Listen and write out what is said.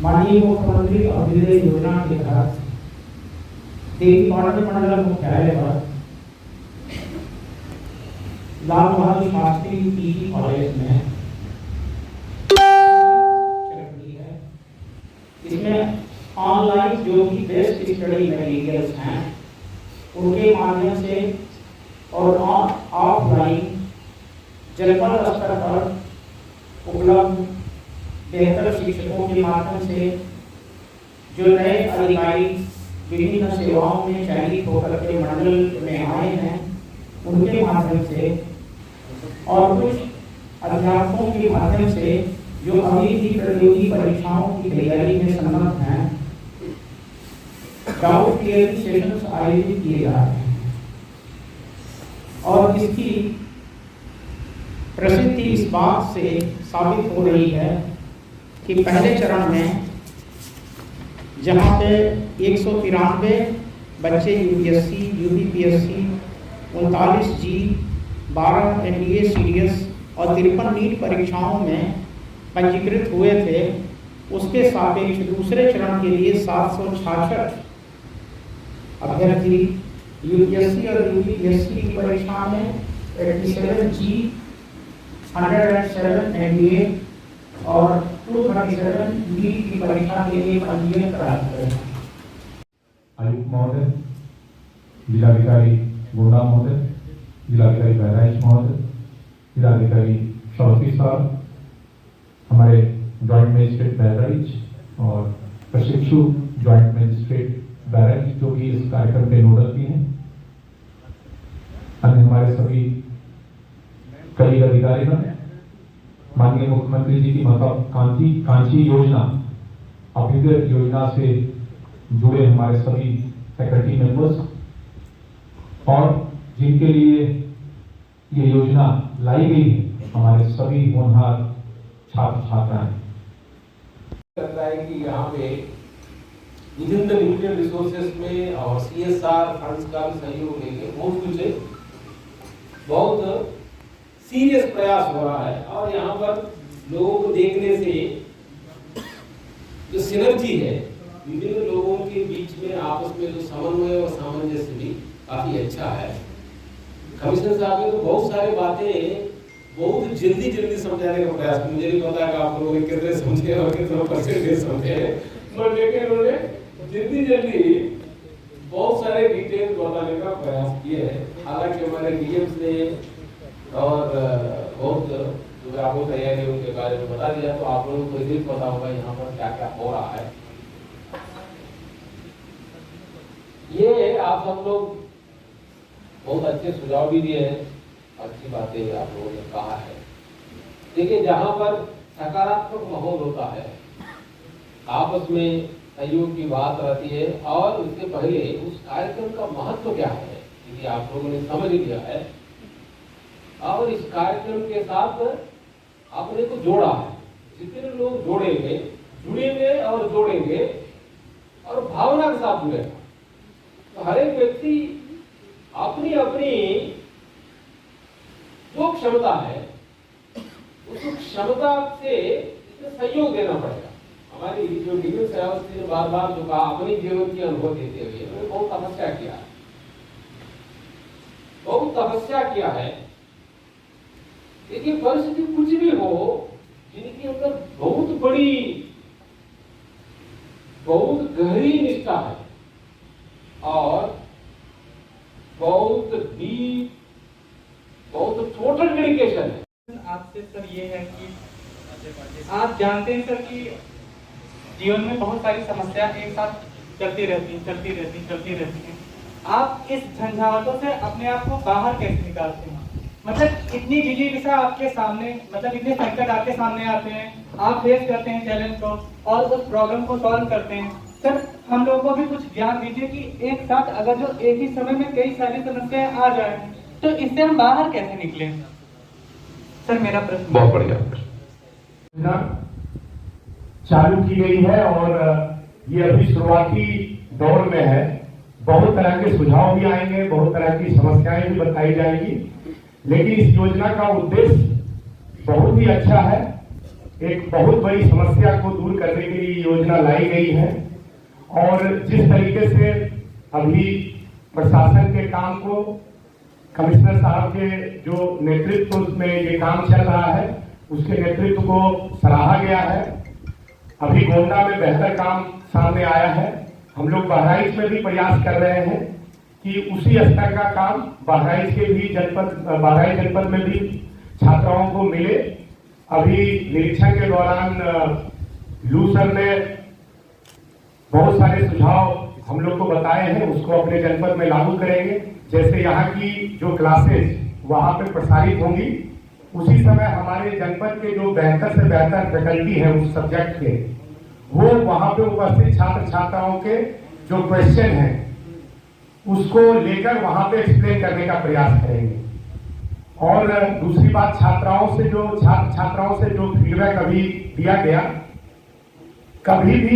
माननीय मुख्यमंत्री अभ्युदय योजना के तहत देवी पाटन मंडल मुख्यालय पर लाल बहादुर शास्त्री पीजी कॉलेज में है। इसमें ऑनलाइन जो भी बेस्ट स्टडी मटेरियल्स हैं उनके माध्यम से और ऑफलाइन जनपद स्तर पर उपलब्ध बेहतर शिक्षकों के माध्यम से जो नए अधिकारी विभिन्न सेवाओं में चयनित होकर के मंडल में आए हैं उनके माध्यम से और कुछ अध्यापकों के माध्यम से जो अभी भी प्रतियोगी परीक्षाओं की तैयारी में संलग्न हैं, डाउट क्लियरिंग सेशंस आयोजित किए जा रहे हैं। और इसकी प्रसिद्धि इस बात से साबित हो रही है कि पहले चरण में जहाँ पे 193 बच्चे यूपीएससी, यूपीपीएससी, 39 जी, 12 एनडीए सीडीएस और 53 नीट परीक्षाओं में पंजीकृत हुए थे, उसके सापेक्ष दूसरे चरण के लिए 766 अभ्यर्थी यूपीएससी और यूपीपीएससी की परीक्षा में 87 जी, 107 एनडीए और 237 नीट की परीक्षा के लिए पंजीयन कराते हैं। आयुक्त महोदय, जिलाधिकारी गोंडा महोदय, जिलाधिकारी बहराइच महोदय, जिलाधिकारी चौधरी साहब, हमारे जॉइंट मजिस्ट्रेट बहराइच और प्रशिक्षु जॉइंट मजिस्ट्रेट बहराइच जो भी इस कार्यक्रम के नोडल भी हैं, अन्य हमारे सभी कई अधिकारीगण, माननीय मुख्यमंत्री जी की महत्वाकांक्षी योजना अभ्युदय योजना से जुड़े हमारे सभी फैकल्टी मेंबर्स और जिनके लिए ये योजना लाई गई है हमारे सभी होनहार छात्र छात्राएं। लगता है कि यहाँ पे विभिन्न लिमिटेड रिसोर्सेज में और सीएसआर फंड्स का भी सहयोग लेके बहुत सीरियस प्रयास हो रहा है और यहाँ पर लोगों को देखने से जो सिनर्जी है विभिन्न लोगों के बीच में आपस में जो समन्वय और सामंजस्य भी काफी अच्छा है। कमिश्नर साहब ने तो बहुत सारी बातें बहुत जल्दी समझाने का प्रयास, मुझे नहीं पता कि आप लोग कितने समझे और कितना परसेंटेज समझे, पर लेकिन उन्होंने जल्दी बहुत सारे डिटेल बताने का प्रयास किए हैं। हालांकि हमारे डीएम्स ने और बहुत जो आपको तैयारियों के बारे में बता दिया, तो आप लोगों को ये पता होगा यहाँ पर क्या क्या हो रहा है। ये आप सब लोग बहुत अच्छे सुझाव भी दिए हैं, अच्छी बातें आप लोगों ने कहा है। देखिए, जहाँ पर सकारात्मक माहौल होता है, आपस में सहयोग की बात रहती है और उससे पहले उस कार्यक्रम का महत्व क्या है क्योंकि आप लोगों ने समझ लिया है और इस कार्यक्रम के साथ अपने को जोड़ा है। जितने लोग जुड़ेंगे और जोड़ेंगे और भावना के साथ जुड़ेगा, तो हर एक व्यक्ति अपनी अपनी जो क्षमता है उस क्षमता से सहयोग देना पड़ेगा। हमारी जो डीएम साहब ने बार जो कहा, अपनी जीवन की अनुभव देते हुए उन्होंने बहुत तपस्या किया है। देखिए, परिस्थिति कुछ भी हो, जिनके अंदर बहुत गहरी निष्ठा है और बहुत डीप, बहुत टोटल डेडिकेशन है। आपसे सर ये है कि आप जानते हैं सर कि जीवन में बहुत सारी समस्याएं एक साथ चलती रहती हैं। आप इस झंझावातों से अपने आप को बाहर कैसे निकालते हैं? मतलब इतनी जिजीविसा आपके सामने, मतलब इतने संकट आपके सामने आते हैं, आप फेस करते हैं चैलेंज को और उस प्रॉब्लम को सॉल्व करते हैं। सर, हम लोगों को भी कुछ ज्ञान दीजिए कि एक साथ अगर जो एक ही समय में कई सारी समस्याएं आ जाए तो इससे हम बाहर कैसे निकले? सर, मेरा प्रश्न बहुत बढ़िया चालू की गई है और ये अभी शुरुआती दौर में है। बहुत तरह के सुझाव भी आएंगे, बहुत तरह की समस्याएं भी बताई जाएंगी, लेकिन इस योजना का उद्देश्य बहुत ही अच्छा है। एक बहुत बड़ी समस्या को दूर करने के लिए योजना लाई गई है और जिस तरीके से अभी प्रशासन के काम को कमिश्नर साहब के जो नेतृत्व में ये काम चल रहा है उसके नेतृत्व को सराहा गया है। अभी गोंडा में बेहतर काम सामने आया है। हम लोग बहराइच में भी प्रयास कर रहे हैं कि उसी स्तर का काम बहराइच जनपद में भी छात्राओं को मिले। अभी निरीक्षण के दौरान लू सर ने बहुत सारे सुझाव हम लोग को बताए हैं, उसको अपने जनपद में लागू करेंगे। जैसे यहाँ की जो क्लासेस वहाँ पे प्रसारित होंगी, उसी समय हमारे जनपद के जो बेहतर से बेहतर फैकल्टी है उस सब्जेक्ट के, वो वहाँ पे उपस्थित छात्र छात्राओं के जो क्वेश्चन हैं उसको लेकर वहाँ पे एक्सप्लेन करने का प्रयास करेंगे। और दूसरी बात, छात्राओं से जो फीडबैक अभी दिया गया, कभी भी